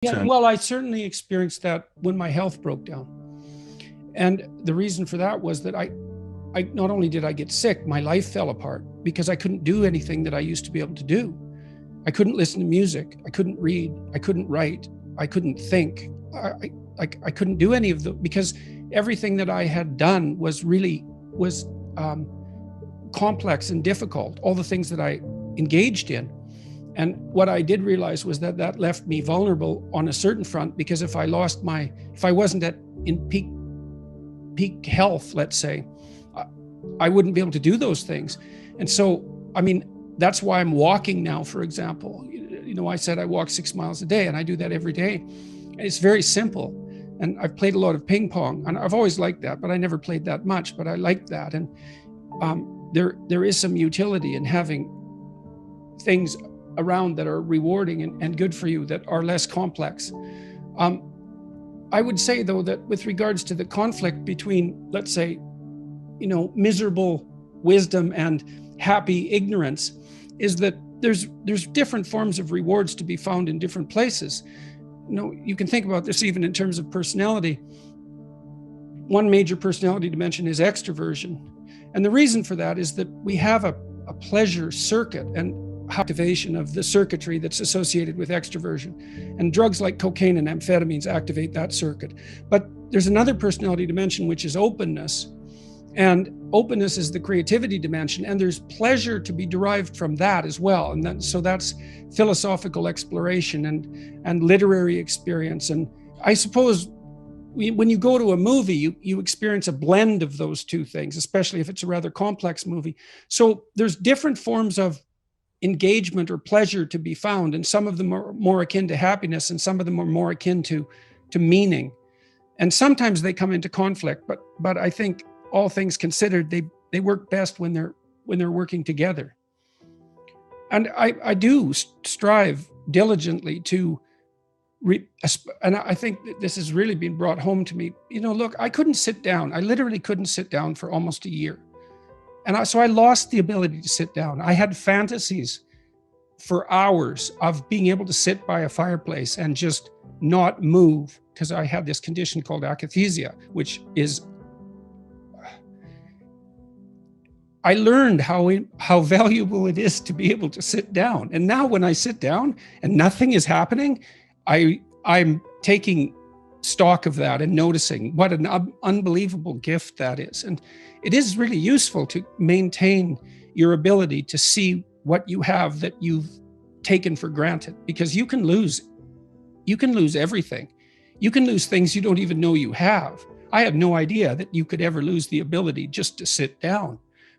Yeah, well, I certainly experienced that when my health broke down. And the reason for that was that I not only did I get sick, my life fell apart because I couldn't do anything that I used to be able to do. I couldn't listen to music. I couldn't read. I couldn't write. I couldn't think. I couldn't do any of the, because everything that I had done was complex and difficult, all the things that I engaged in. And what I did realize was that that left me vulnerable on a certain front, because if I wasn't in peak health, let's say, I wouldn't be able to do those things. And so, I mean, that's why I'm walking now, for example. You know, I said I walk 6 miles a day, and I do that every day. And it's very simple. And I've played a lot of ping pong, and I've always liked that, but I never played that much, but I liked that. And there is some utility in having things around that are rewarding and good for you, that are less complex. I would say, though, that with regards to the conflict between, let's say, you know, miserable wisdom and happy ignorance, is that there's different forms of rewards to be found in different places. You know, you can think about this even in terms of personality. One major personality dimension is extroversion. And the reason for that is that we have a pleasure circuit and activation of the circuitry that's associated with extroversion. And drugs like cocaine and amphetamines activate that circuit. But there's another personality dimension, which is openness. And openness is the creativity dimension, and there's pleasure to be derived from that as well. And so that's philosophical exploration and literary experience. And I suppose when you go to a movie, you experience a blend of those two things, especially if it's a rather complex movie. So there's different forms of engagement or pleasure to be found, and some of them are more akin to happiness, and some of them are more akin to meaning. And sometimes they come into conflict, but I think, all things considered, they work best when they're working together. And I do strive diligently to, and I think that this has really been brought home to me. You know, look, I couldn't sit down. I literally couldn't sit down for almost a year. And so I lost the ability to sit down. I had fantasies for hours of being able to sit by a fireplace and just not move, because I had this condition called akathisia, which is, I learned how valuable it is to be able to sit down. And now when I sit down and nothing is happening, I'm taking stock of that and noticing what an unbelievable gift that is. And it is really useful to maintain your ability to see what you have that you've taken for granted, because you can lose everything. You can lose things you don't even know you have. I had no idea that you could ever lose the ability just to sit down.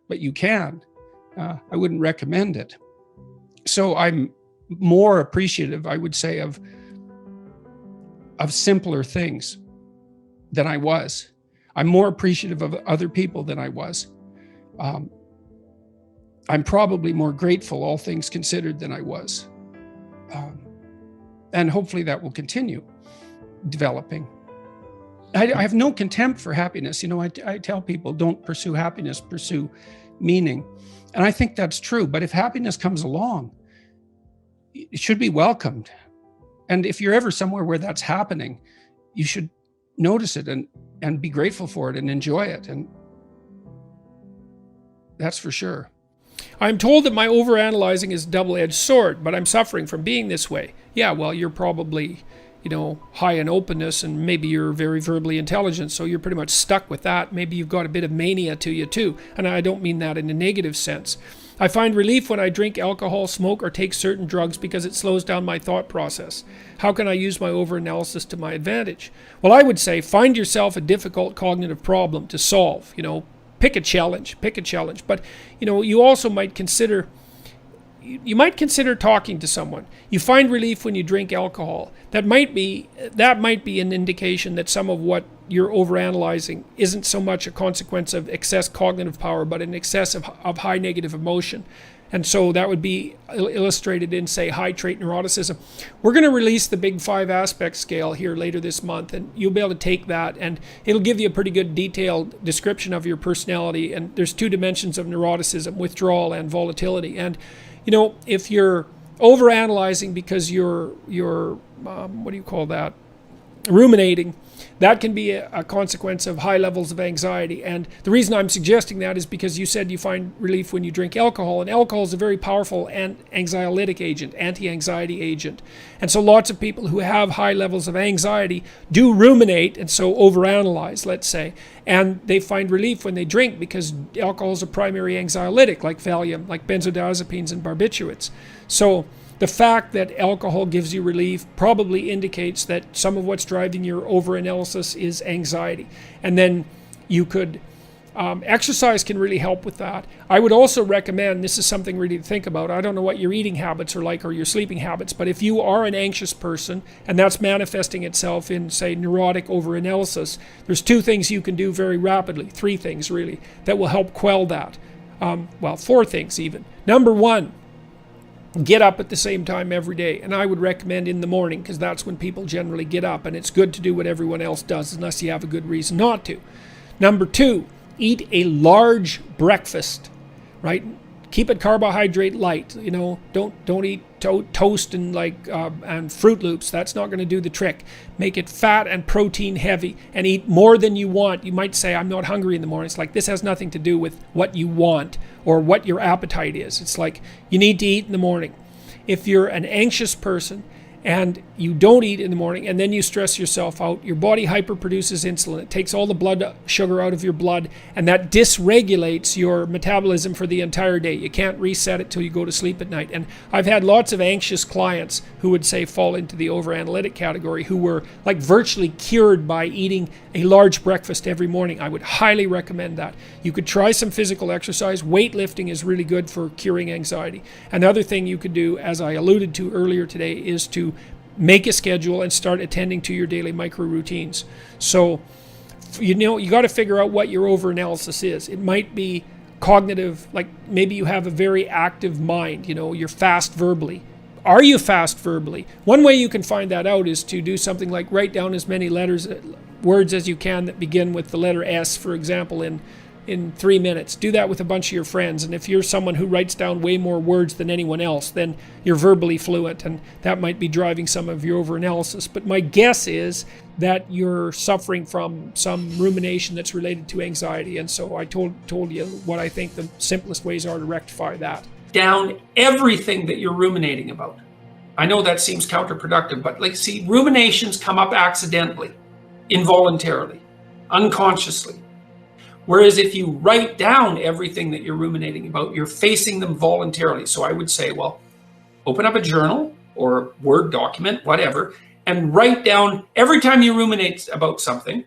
But you can. I wouldn't recommend it. So I'm more appreciative, I would say, of simpler things than I was. I'm more appreciative of other people than I was. I'm probably more grateful, all things considered, than I was. And hopefully that will continue developing. I have no contempt for happiness. You know, I tell people, don't pursue happiness, pursue meaning. And I think that's true. But if happiness comes along, it should be welcomed. And if you're ever somewhere where that's happening, you should notice it and be grateful for it and enjoy it. And that's for sure. I'm told that my overanalyzing is a double-edged sword, but I'm suffering from being this way. Yeah, well, you're probably, you know, high in openness, and maybe you're very verbally intelligent, so you're pretty much stuck with that. Maybe you've got a bit of mania to you too, and I don't mean that in a negative sense. I find relief when I drink alcohol, smoke, or take certain drugs because it slows down my thought process. How can I use my overanalysis to my advantage? Well, I would say find yourself a difficult cognitive problem to solve. You know, pick a challenge. But, you know, you also might consider talking to someone. You find relief when you drink alcohol. That might be an indication that some of what you're overanalyzing isn't so much a consequence of excess cognitive power, but an excess of high negative emotion. And so that would be illustrated in, say, high trait neuroticism. We're going to release the Big 5 aspect scale here later this month, and you'll be able to take that, and it'll give you a pretty good detailed description of your personality. And there's 2 dimensions of neuroticism, withdrawal and volatility. And, you know, if you're overanalyzing because you're what do you call that? Ruminating. That can be a consequence of high levels of anxiety. And the reason I'm suggesting that is because you said you find relief when you drink alcohol, and alcohol is a very powerful anxiolytic agent, anti-anxiety agent. And so lots of people who have high levels of anxiety do ruminate, and so overanalyze, let's say, and they find relief when they drink because alcohol is a primary anxiolytic, like Valium, like benzodiazepines and barbiturates. So the fact that alcohol gives you relief probably indicates that some of what's driving your overanalysis is anxiety. And then you could, exercise can really help with that. I would also recommend, this is something really to think about, I don't know what your eating habits are like or your sleeping habits, but if you are an anxious person and that's manifesting itself in, say, neurotic overanalysis, there's 2 things you can do very rapidly, 3 things really, that will help quell that. 4 things even. Number 1, get up at the same time every day. And I would recommend in the morning because that's when people generally get up, and it's good to do what everyone else does unless you have a good reason not to. Number 2, eat a large breakfast, right? Keep it carbohydrate light. You know, don't eat toast and and Fruit Loops. That's not going to do the trick. Make it fat and protein heavy, and eat more than you want. You might say, I'm not hungry in the morning. It's like, this has nothing to do with what you want or what your appetite is. It's like, you need to eat in the morning. If you're an anxious person and you don't eat in the morning and then you stress yourself out, your body hyperproduces insulin. It takes all the blood sugar out of your blood, and that dysregulates your metabolism for the entire day. You can't reset it till you go to sleep at night. And I've had lots of anxious clients who would say fall into the overanalytic category, who were like virtually cured by eating a large breakfast every morning. I would highly recommend that. You could try some physical exercise. Weightlifting is really good for curing anxiety. Another thing you could do, as I alluded to earlier today, is to make a schedule and start attending to your daily micro routines. So, you got to figure out what your overanalysis is. It might be cognitive, like maybe you have a very active mind, you're fast verbally. Are you fast verbally? One way you can find that out is to do something like write down as many words as you can that begin with the letter S, for example, in 3 minutes. Do that with a bunch of your friends. And if you're someone who writes down way more words than anyone else, then you're verbally fluent, and that might be driving some of your overanalysis. But my guess is that you're suffering from some rumination that's related to anxiety. And so I told you what I think the simplest ways are to rectify that. Down everything that you're ruminating about. I know that seems counterproductive, but ruminations come up accidentally, involuntarily, unconsciously. Whereas if you write down everything that you're ruminating about, you're facing them voluntarily. So I would say, well, open up a journal or a Word document, whatever, and write down every time you ruminate about something,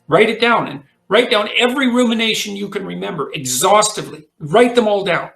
write it down, and write down every rumination you can remember exhaustively. Write them all down.